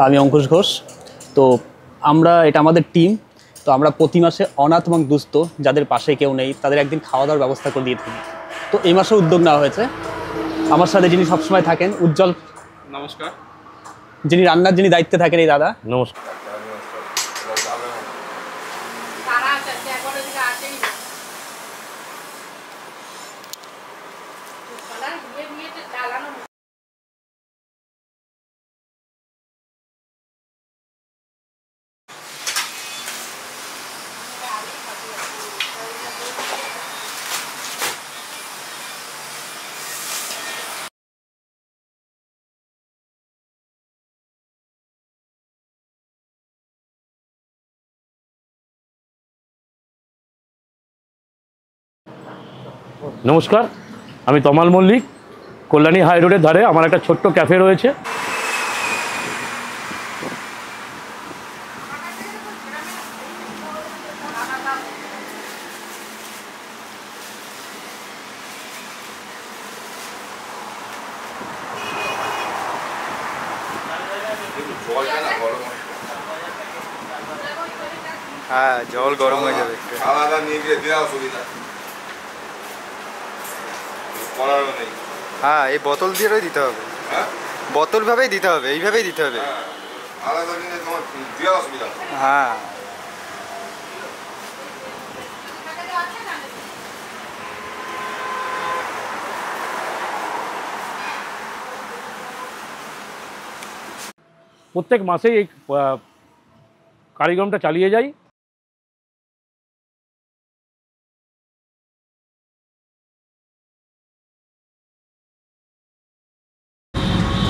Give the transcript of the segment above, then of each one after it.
আমি অঙ্কুশ ঘোষ। তো এটা আমাদের টিম। তো আমরা প্রতি মাসে অনাথ এবং দুস্থ যাদের পাশে কেউ নেই তাদের একদিন খাওয়া দাওয়ার ব্যবস্থা করে দিয়ে থাকি। তো এই মাসে উদ্যোগ নেওয়া হয়েছে। আমার সাথে যিনি সবসময় থাকেন উজ্জ্বল, নমস্কার। যিনি রান্নার দায়িত্বে থাকেন এই দাদা, নমস্কার। নমস্কার, আমি তমাল মল্লিক। কল্যাণী হাই রোডের ধারে আমার একটা ছোট্ট ক্যাফে রয়েছে। হ্যাঁ, জল গরম হয়ে যাবে। হ্যাঁ, এই বোতল দিয়ে দিতে হবে। বোতল ভাবেই দিতে হবে, এইভাবেই দিতে হবে। হ্যাঁ, প্রত্যেক মাসেই এই কার্যক্রমটা চালিয়ে যাই।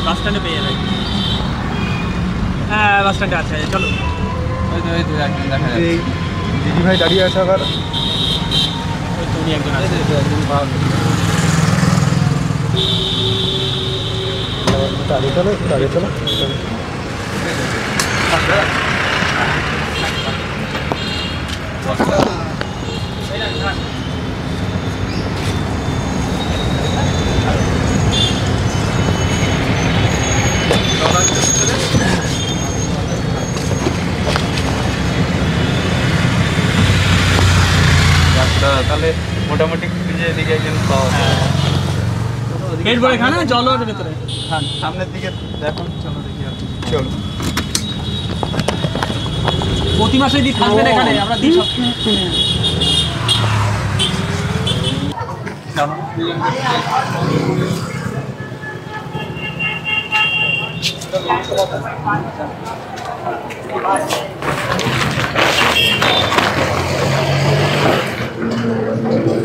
বাস স্ট্যান্ডে পেয়ে যাবে। হ্যাঁ, বাস স্ট্যান্ডে আছে, চলো। দিদি ভাই দাঁড়িয়ে আছে আবার। উনি একজন আছে। আগে চলো। তাহলে মোটামুটি এদিকে একজন পেট ভরে খানা, জল আছে ভেতরে। হ্যাঁ, সামনের দিকে দেখুন। চলো দেখি। চলো, প্রতি মাসে দিই থাকবেন এখানে, আমরা দিই সব শুনে।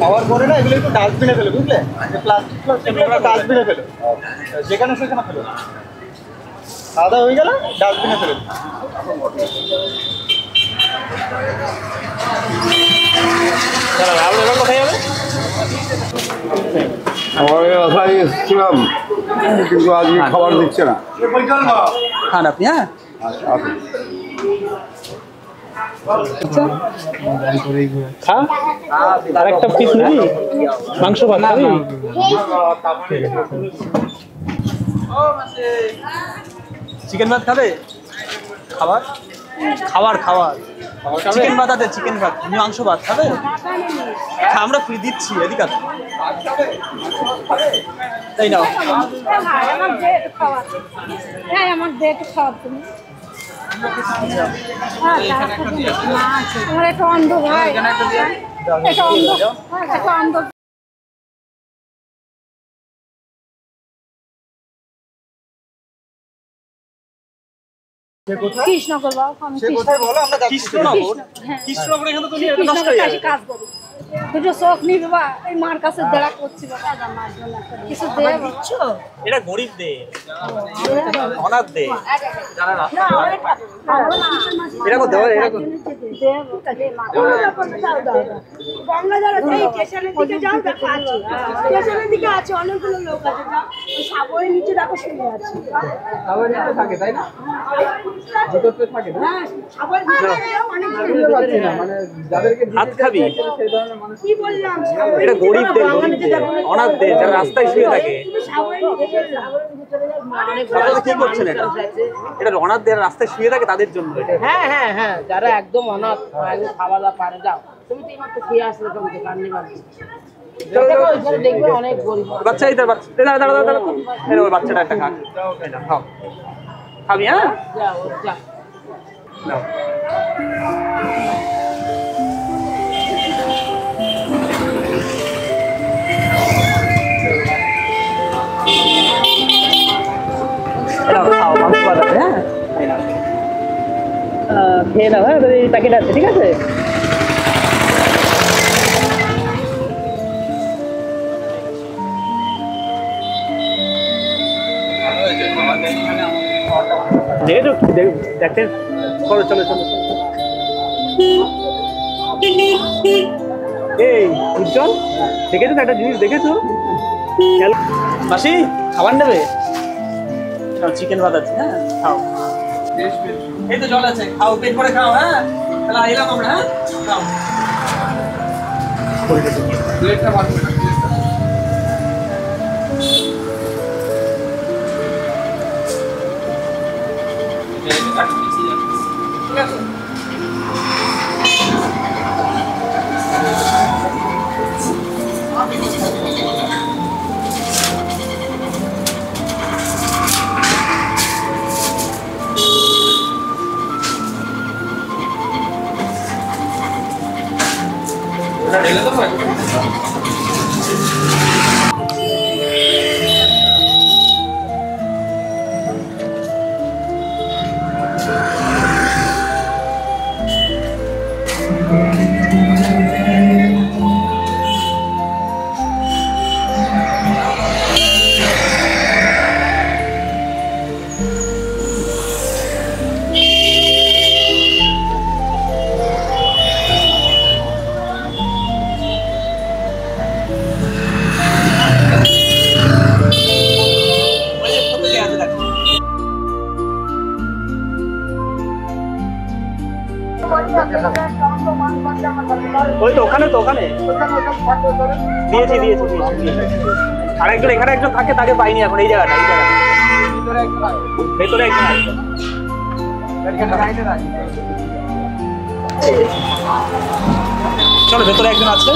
খাওয়ার পরে না এগুলো একটু ডাস্টবিনে ফেলো, বুঝলে? প্লাস্টিক ডাস্টবিনে ফেলো, যেখানে সেখানে ফেলো। খাওয়া দাওয়া হয়ে গেল, ডাস্টবিনে ফেলো। কোথায় যাবে? বাসায় এসেছিলাম, কিন্তু আজকে খাবার দিচ্ছে না। খান আপনি। হ্যাঁ, খা। আর একটা পিস নিবি? মাংস ভাত খাবি? চিকেন ভাত খাবে? খাবার চিকেন ভাত আছে, চিকেন ভাত। তুমি মাংস ভাত খাবে? আমরা ফ্রি দিচ্ছি, এদিকে আসো। তাই নাও। আমার একটা অন্ধ ভাই, একটা অন্ধ। কৃষ্ণনগর কাজ করি। দুটো চোখ নিবি বা এই মার কাছে দেখা করছি, কিছু দিচ্ছ। এটা গরিবদের, অনাথদের। স্টেশনের দিকে আছে অনেকগুলো লোক আছে, সাগরের নিচে দেখো শুনে আছে। থাকে তাই না? হাত খাবি? কি বললাম এটা গরিবদের অনাথদের যারা রাস্তায় শুয়ে থাকে। আপনারা কি করছেন এটা? এটা অনাথদের রাস্তায় শুয়ে থাকে তাদের জন্য এটা। হ্যাঁ হ্যাঁ হ্যাঁ, যারা একদম অনাথ, খাওয়া দাওয়া পারে, যাও তুমি তো এইমাত্র খেয়ে আসলে তো কার্নিভাল দেখবে অনেক গরিব বাচ্চা এই বাচ্চা দাঁড়া দাঁড়া দাঁড়া এই ওই বাচ্চাটা একটা খা, খাও খাবি? হ্যাঁ যাও যাও। নাও। খাও মাংস বাদাবে। হ্যাঁ খেয়ে নাও। হ্যাঁ এই প্যাকেট আছে, ঠিক আছে? দেখেছো দেখতে, চলো চলো চলো। এই উজ্জ্বল, দেখেছো একটা জিনিস দেখেছো? মাসি খাবার নেবে? চিকেন ভাত আছে। হ্যাঁ খাও, এই তো জল আছে, খাও পেট করে খাও। হ্যাঁ তাহলে আইলাম আমরা। হ্যাঁ খাও। প্লেটটা ভাত করে ওই তো ওখানে, তো ওখানে দিয়েছি দিয়েছি দিয়েছি। আর একজন এখানে একজন থাকে, তাকে পাইনি এখন। এই জায়গাটা, এই জায়গাটা ভেতরে একজন আছে। চলো ভেতরে একজন আছে।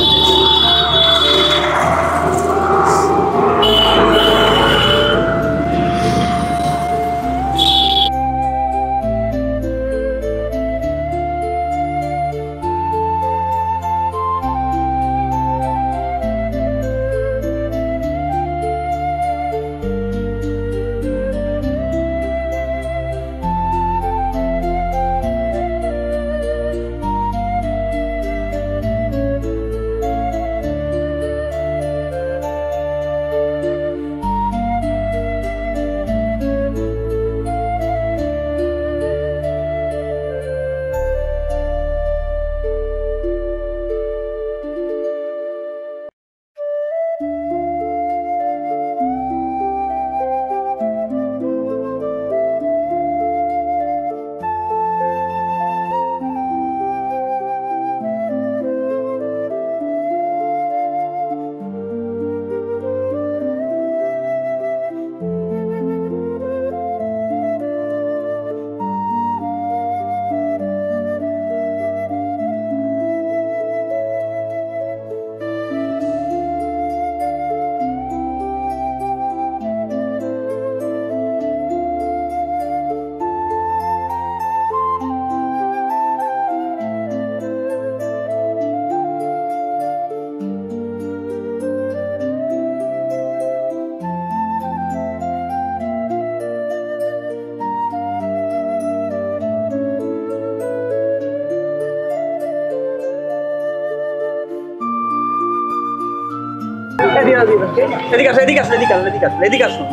এদিকে আসো, এদিকে আসো, এদিকে আসো, এদিকে আসো, এদিকে আসো,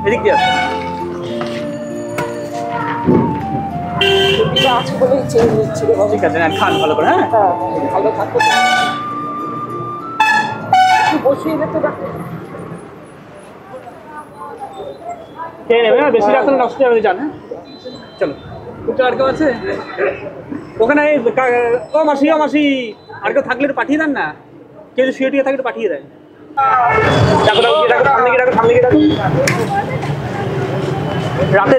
এদিক দিয়ে আসো। ঠিক আছে, খান ভালো করে। হ্যাঁ ভালো থাকো, বসিয়ে যেতে খেয়ে নেবে। হ্যাঁ বেশি রাখলে নষ্ট হবে, জান। হ্যাঁ চলো। আর কেউ আছে ওখানে? ও মাসি, ও মাসি আর কেউ থাকলে একটু পাঠিয়ে দেন না, কেউ যদি শুয়ে টুয়ে থাকলে একটু পাঠিয়ে দেয়। রাখো রাখো রাখো, সামনে গিয়ে রাখো, সামনে গিয়ে রাখো। রাতে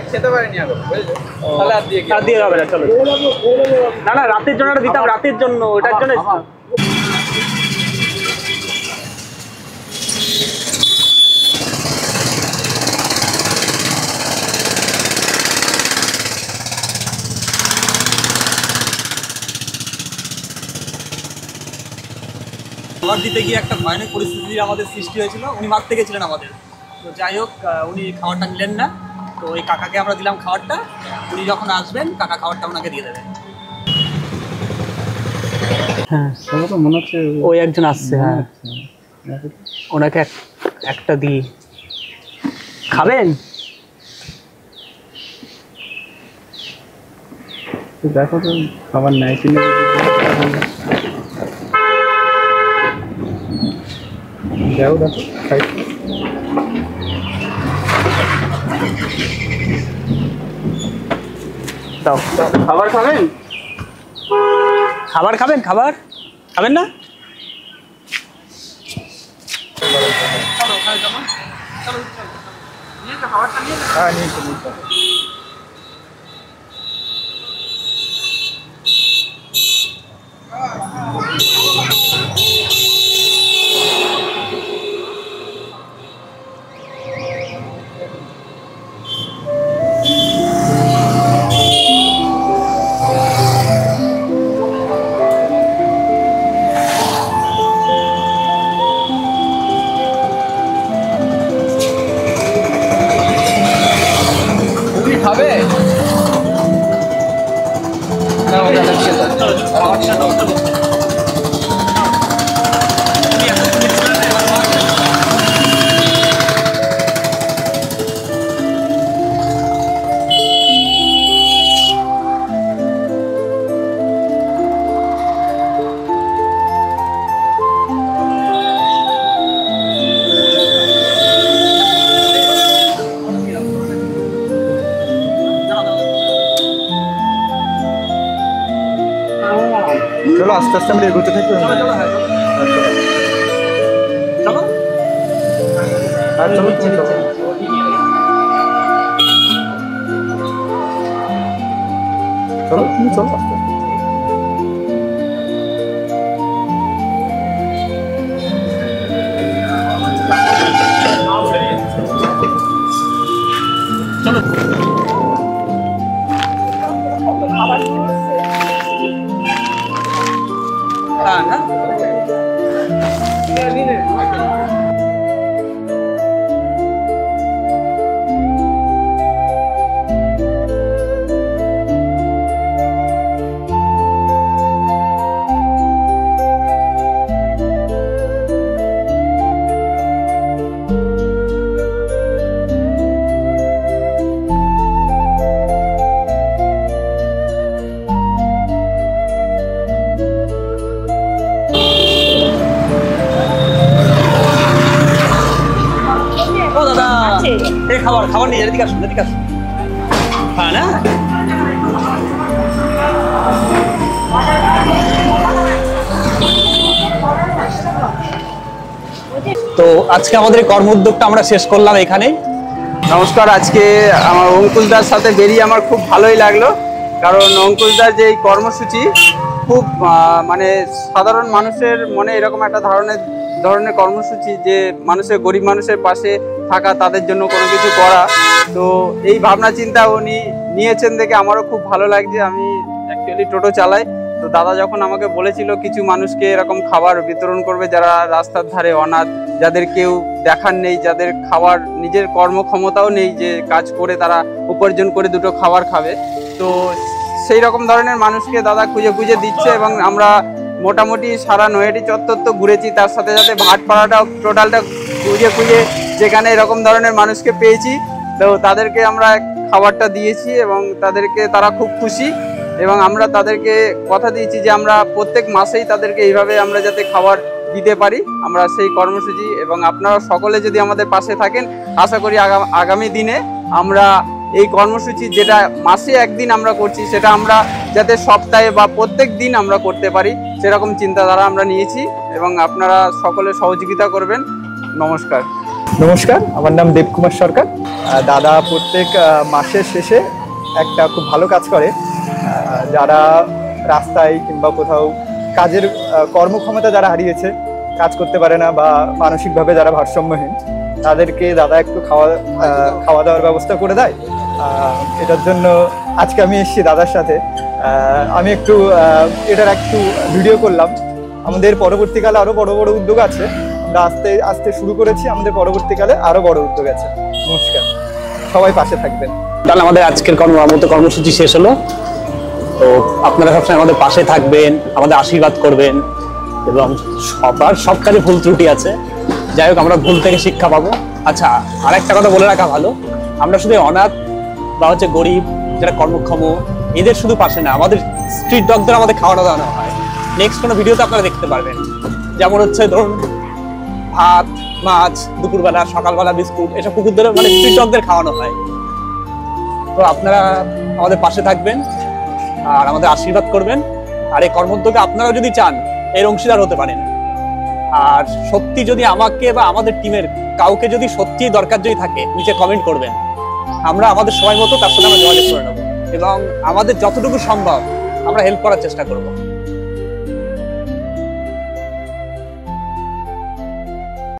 খেতে পারিনি এখন, বুঝলে? তাহলে আর দিয়ে আর দিয়ে হবে না, চলো। না না, রাতের জন্য একটা দিতাম, রাতের জন্য, ওটার জন্য। খাবার দিতে গিয়ে একটা ভয়ানক পরিস্থিতির আমাদের সৃষ্টি হয়েছিল। উনি মারতে গেছিলেন আমাদের, তো যাই হোক উনি খাবারটা নিলেন না। তো ওই কাকাকে আমরা দিলাম খাবারটা, উনি যখন আসবেন কাকা খাবারটা ওনাকে দিয়ে দেবেন। হ্যাঁ, সবাই তো মনে হচ্ছে ওই একজন আসছে, হ্যাঁ, ওনাকে একটা দিই। খাবেন? দেখো তো খাবার নেয় কিনে যাও, দেখো খাই। দাও, খাবার খাবেন? খাবার খাবেন? খাবার খাবেন না? হ্যাঁ, নিয়ে চলুন। খাবে না? ওটা খেয়ে দাও। চলো আস্তে আস্তে আমরা এগোতে থাকি। চলো চলো, হ্যাঁ চলো, আর চলো তুমি চলো। চলো তুমি চলো আস্তে আস্তে। হ্যাঁ না, ও দাদা, এই খাবার খাবার নিয়ে এদিকে আসুন, এদিকে আসুন। হ্যাঁ না, তো আজকে আমাদের কর্ম উদ্যোগটা আমরা শেষ করলাম এখানে। নমস্কার, আজকে আমার অঙ্কুশদার সাথে বেরিয়ে আমার খুব ভালোই লাগলো, কারণ অঙ্কুশদার যে এই কর্মসূচি খুব মানে সাধারণ মানুষের মনে এরকম একটা ধরনের কর্মসূচি যে মানুষের গরিব মানুষের পাশে থাকা, তাদের জন্য কোনো কিছু করা। তো এই ভাবনা চিন্তা উনি নিয়েছেন দেখে আমারও খুব ভালো লাগছে। আমি অ্যাকচুয়ালি টোটো চালাই, তো দাদা যখন আমাকে বলেছিল কিছু মানুষকে এরকম খাবার বিতরণ করবে যারা রাস্তার ধারে অনাথ, যাদের কেউ দেখার নেই, যাদের খাবার নিজের কর্মক্ষমতাও নেই যে কাজ করে তারা উপার্জন করে দুটো খাবার খাবে, তো সেই রকম ধরনের মানুষকে দাদা খুঁজে খুঁজে দিচ্ছে। এবং আমরা মোটামুটি সারা নৈহাটি চত্বর তো ঘুরেছি, তার সাথে সাথে ভাটপাড়াটাও টোটালটা খুঁজে খুঁজে যেখানে এরকম ধরনের মানুষকে পেয়েছি, তো তাদেরকে আমরা খাবারটা দিয়েছি এবং তারা খুব খুশি। এবং আমরা তাদেরকে কথা দিয়েছি যে আমরা প্রত্যেক মাসেই তাদেরকে এইভাবে আমরা যাতে খাবার দিতে পারি আমরা সেই কর্মসূচি, এবং আপনারা সকলে যদি আমাদের পাশে থাকেন, আশা করি আগামী দিনে আমরা এই কর্মসূচি যেটা মাসে একদিন আমরা করছি সেটা আমরা যাতে সপ্তাহে বা প্রত্যেক দিন আমরা করতে পারি সেরকম চিন্তাধারা আমরা নিয়েছি, এবং আপনারা সকলে সহযোগিতা করবেন। নমস্কার। নমস্কার, আমার নাম দেবকুমার সরকার। দাদা প্রত্যেক মাসের শেষে একটা খুব ভালো কাজ করে। যারা রাস্তায় কিংবা কোথাও কাজের কর্মক্ষমতা যারা হারিয়েছে, কাজ করতে পারে না বা মানসিকভাবে যারা ভারসাম্যহীন, তাদেরকে দাদা একটু খাওয়া দাওয়ার ব্যবস্থা করে দেয়। এটার জন্য আজকে আমি এসেছি দাদার সাথে। আমি একটু এটার একটু ভিডিও করলাম। আমাদের পরবর্তীকালে আরও বড় বড় উদ্যোগ আছে, আমরা আস্তে আস্তে শুরু করেছি, আমাদের পরবর্তীকালে আরও বড় উদ্যোগ আছে। নমস্কার, সবাই পাশে থাকবেন। তাহলে আমাদের আজকের কর্মসূচি শেষ হলো। তো আপনারা সবসময় আমাদের পাশে থাকবেন, আমাদের আশীর্বাদ করবেন, এবং সব কাজে ভুল ত্রুটি আছে, যাই হোক আমরা ভুল থেকে শিক্ষা পাবো। আচ্ছা, আর একটা কথা বলে রাখা ভালো, আমরা শুধু অনাথ বা গরিব যারা কর্মক্ষম এদের শুধু পাশে না, আমাদের স্ট্রিট ডগদের আমাদের খাওয়ানো দাওয়ানো হয়। নেক্সট কোনো ভিডিওতে আপনারা দেখতে পারবেন, যেমন হচ্ছে ধরুন ভাত, মাছ, দুপুরবেলা, সকালবেলা বিস্কুট, এসব কুকুরদের স্ট্রিট ডগদের খাওয়ানো হয়। তো আপনারা আমাদের পাশে থাকবেন আর আমাদের আশীর্বাদ করবেন, আর এই কর্মোদ্যোগে আপনারা যদি চান এর অংশীদার হতে পারেন। আর সত্যি যদি আমাকে বা আমাদের টিমের কাউকে যদি সত্যি দরকার যদি থাকে, নিচে কমেন্ট করবেন, আমরা আমাদের সময় মতো তার সাথে আমরা যোগাযোগ করে নেবো, এবং আমাদের যতটুকু সম্ভব আমরা হেল্প করার চেষ্টা করব।